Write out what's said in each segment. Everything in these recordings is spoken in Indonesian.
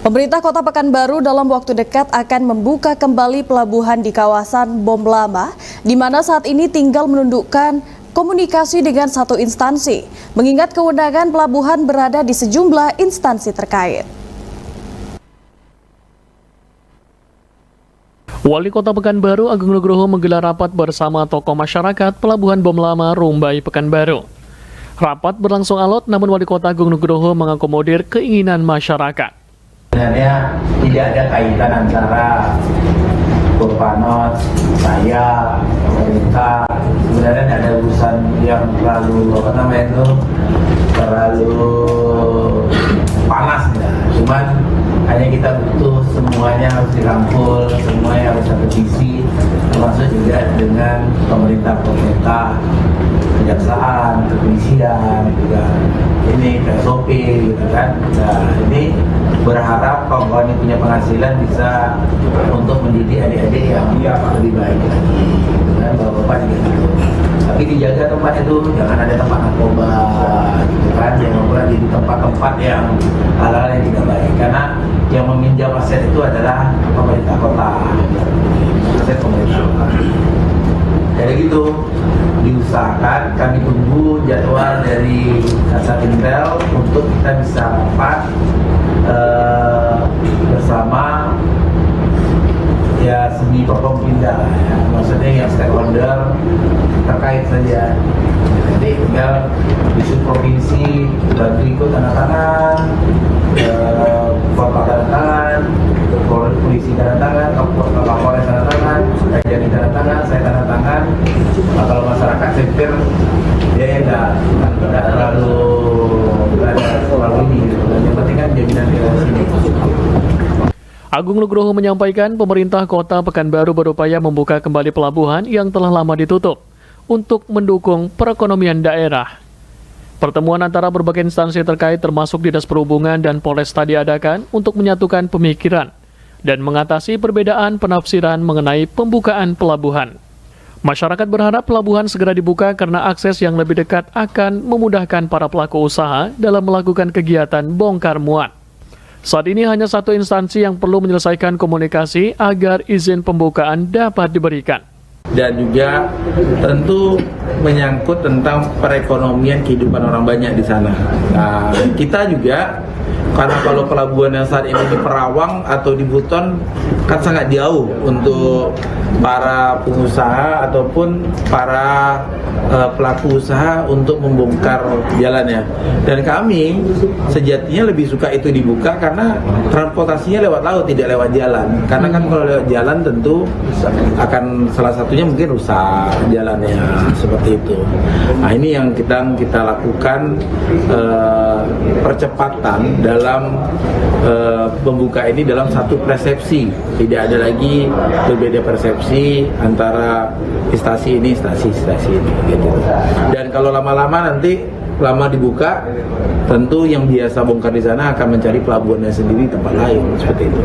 Pemerintah Kota Pekanbaru dalam waktu dekat akan membuka kembali pelabuhan di kawasan Bom Lama, di mana saat ini tinggal menundukkan komunikasi dengan satu instansi, mengingat kewenangan pelabuhan berada di sejumlah instansi terkait. Wali Kota Pekanbaru Agung Nugroho menggelar rapat bersama tokoh masyarakat Pelabuhan Bom Lama, Rumbai, Pekanbaru. Rapat berlangsung alot, namun Wali Kota Agung Nugroho mengakomodir keinginan masyarakat. Sebenarnya tidak ada kaitan antara Bapak saya, pemerintah. Sebenarnya tidak ada urusan yang terlalu panas ya. Cuman hanya kita butuh semuanya harus dirangkul, semuanya harus satu visi, termasuk juga dengan pemerintah, kejaksaan, kepolisian, juga ini SOP gitu kan. Nah, ini berharap kawan-kawan yang punya penghasilan bisa untuk mendidik adik-adik yang lebih baik lagi, gitu kan. Bapak-bapak juga gitu. Tapi dijaga tempat itu, jangan ada tempat narkoba, gitu kan. Jangan pula di tempat-tempat yang hal-hal yang tidak baik, karena yang meminjam aset itu adalah pemerintah kota, aset pemerintah kota. Jadi gitu, diusahakan kami tunggu jadwal dari Kasat Intel untuk kita bisa rapat bersama ya semi Forkompinda, ya. Maksudnya yang stakeholder terkait saja. Jadi tinggal di provinsi bantu ikut tanda tangan, Bapak tanda tangan, polisi tanda tangan, Kapolres tanda tangan, Kajari tanda tangan, saya tanda tangan. Nah, kalau masyarakat sipil dia tidak terlalu ini, yang penting kan jaminan di sini. Agung Nugroho menyampaikan pemerintah Kota Pekanbaru berupaya membuka kembali pelabuhan yang telah lama ditutup untuk mendukung perekonomian daerah. Pertemuan antara berbagai instansi terkait termasuk Dinas Perhubungan dan Polresta diadakan untuk menyatukan pemikiran dan mengatasi perbedaan penafsiran mengenai pembukaan pelabuhan. Masyarakat berharap pelabuhan segera dibuka karena akses yang lebih dekat akan memudahkan para pelaku usaha dalam melakukan kegiatan bongkar muat. Saat ini hanya satu instansi yang perlu menyelesaikan komunikasi agar izin pembukaan dapat diberikan. Dan juga tentu menyangkut tentang perekonomian kehidupan orang banyak di sana. Nah, kita juga karena kalau pelabuhan yang saat ini di Perawang atau di Buton kan sangat jauh untuk para pengusaha ataupun para pelaku usaha untuk membongkar jalannya. Dan kami sejatinya lebih suka itu dibuka karena transportasinya lewat laut, tidak lewat jalan. Karena kan kalau lewat jalan tentu akan salah satunya mungkin rusak jalannya, seperti itu. Nah, ini yang kita lakukan percepatan dalam membuka ini dalam satu persepsi. Tidak ada lagi berbeda persepsi antara stasi ini, stasi ini gitu. Dan kalau lama-lama nanti lama dibuka, tentu yang biasa bongkar di sana akan mencari pelabuhannya sendiri tempat lain, seperti itu.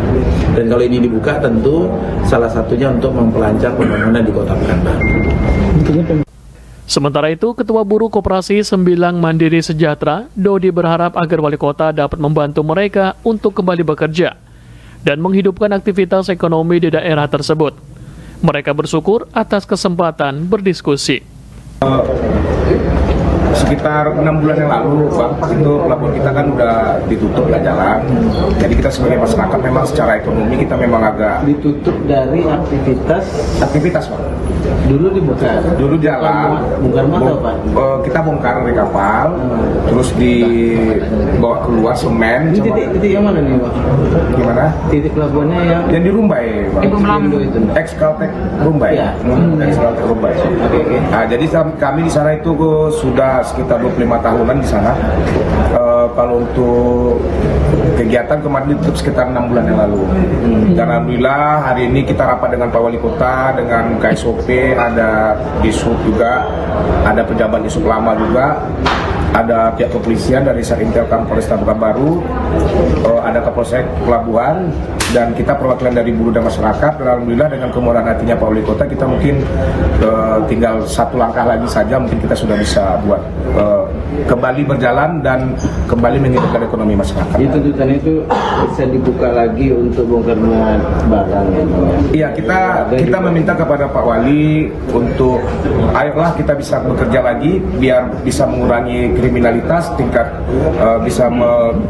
Dan kalau ini dibuka, tentu salah satunya untuk memperlancar pembangunan di Kota Pekanbaru. Sementara itu, Ketua Buruh Koperasi Sembilang Mandiri Sejahtera, Dodi berharap agar Wali Kota dapat membantu mereka untuk kembali bekerja dan menghidupkan aktivitas ekonomi di daerah tersebut. Mereka bersyukur atas kesempatan berdiskusi. Sekitar 6 bulan yang lalu, Pak, itu pelabuhan kita kan udah ditutup, nggak jalan. Jadi kita sebagai masyarakat memang secara ekonomi kita memang agak Ditutup dari aktivitas, Pak. dulu dibuka. Dulu jalan. Bongkar muat apa? Kita bongkar dari kapal, terus dibawa keluar semen. Ini titik yang mana nih, Pak? Gimana? Titik pelabuhannya yang Yang di Rumbai, Pak. itu. Ex-Kaltek Rumbai. Ya. Ex-Kaltek Rumbai. Oke. Nah, jadi kami di sana itu sudah sekitar 25 tahunan di sana. Kalau untuk kegiatan kemarin ditutup sekitar 6 bulan yang lalu. Dan alhamdulillah hari ini kita rapat dengan Pak Wali Kota, dengan KSOP, ada Disub juga, ada pejabat Disub lama juga, ada pihak kepolisian dari Sarintel Polresta Pekanbaru, ada Kapolsek Pelabuhan, dan kita perwakilan dari buruh dan masyarakat. Dan alhamdulillah dengan kemurahan hatinya Pak Wali Kota, kita mungkin tinggal satu langkah lagi saja, mungkin kita sudah bisa buat kembali berjalan dan kembali menghidupkan ekonomi masyarakat. Itu tuntutan itu bisa dibuka lagi untuk bongkar muat barang. Iya, kita meminta kepada Pak Wali untuk ayolah kita bisa bekerja lagi biar bisa mengurangi kriminalitas, bisa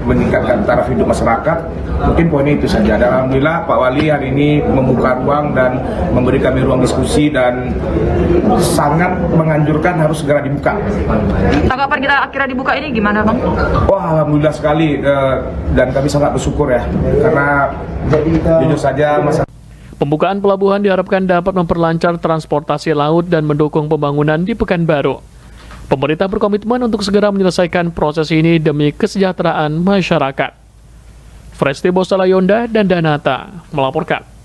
meningkatkan taraf hidup masyarakat. Mungkin poinnya itu saja. Dan alhamdulillah Pak Wali hari ini membuka ruang dan memberi kami ruang diskusi dan sangat menganjurkan harus segera dibuka. Tanggapan kita akhirnya dibuka ini gimana, Bang? Wah, alhamdulillah sekali dan kami sangat bersyukur ya karena jujur saja Pembukaan pelabuhan diharapkan dapat memperlancar transportasi laut dan mendukung pembangunan di Pekanbaru. Pemerintah berkomitmen untuk segera menyelesaikan proses ini demi kesejahteraan masyarakat. Fresti Bosalayonda dan Danata melaporkan.